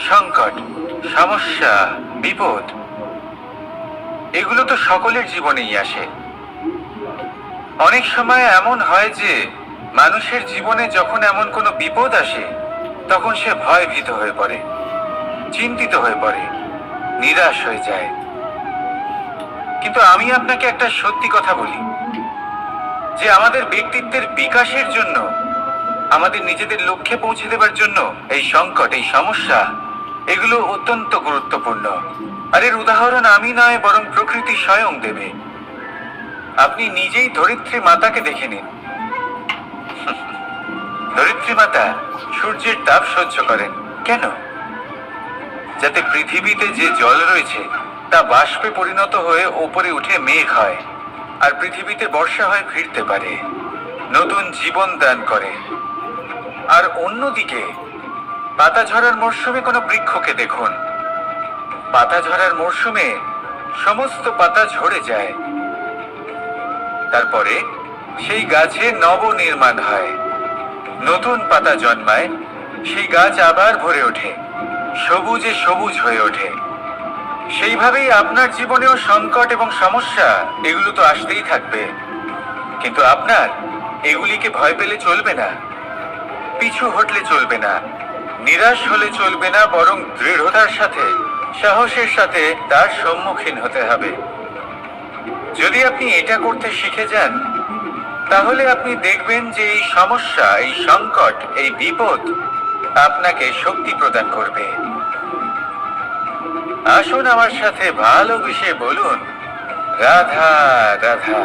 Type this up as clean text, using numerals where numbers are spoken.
সংকট, সমস্যা, বিপদ এগুলো তো সকলের জীবনেই আসে। অনেক সময় এমন হয় যে মানুষের জীবনে যখন এমন কোনো বিপদ আসে তখন সে ভয়ভীত হয়ে পড়ে, চিন্তিত হয়ে পড়ে, নিরাশ হয়ে যায়। কিন্তু আমি আপনাকে একটা সত্যি কথা বলি যে আমাদের ব্যক্তিত্বের বিকাশের জন্য, আমাদের নিজেদের লক্ষ্যে পৌঁছে দেবার জন্য এই সংকট, এই সমস্যা এগুলো অত্যন্ত গুরুত্বপূর্ণ। আর এর উদাহরণ আমি নয়, বরং প্রকৃতি স্বয়ং দেবে। আপনি নিজেই ধরিত্রী মাতাকে দেখে নিন। ধরিত্রী মাতা সূর্যের তাপ সহ্য করেন কেন? যাতে পৃথিবীতে যে জল রয়েছে তা বাষ্পে পরিণত হয়ে ওপরে উঠে মেঘ হয়, আর পৃথিবীতে বর্ষা হয়ে ফিরতে পারে, নতুন জীবন দান করে। আর অন্যদিকে পাতা ঝরার মরশুমে কোনো বৃক্ষকে দেখুন। পাতা ঝরার মরশুমে সমস্ত পাতা ঝরে যায়, তারপরে সেই গাছে নবনির্মাণ হয়, নতুন পাতা জন্মায়, সেই গাছ আবার ভরে ওঠে, সবুজে সবুজ হয়ে ওঠে। সেইভাবেই আপনার জীবনেও সংকট এবং সমস্যা এগুলো তো আসতেই থাকবে, কিন্তু আপনার এগুলিকে ভয় পেলে চলবে না, পিছু হটলে চলবে না, নিরাশ হলে চলবে না, বরং দৃঢ়তার সাথে, সাহসের সাথে তার সম্মুখীন হতে হবে। যদি আপনি এটা করতে শিখে যান তাহলে আপনি দেখবেন যে এই সমস্যা, এই সংকট, এই বিপদ আপনাকে শক্তি প্রদান করবে। আসুন আমার সাথে ভালোবেসে বলুন, রাধা রাধা।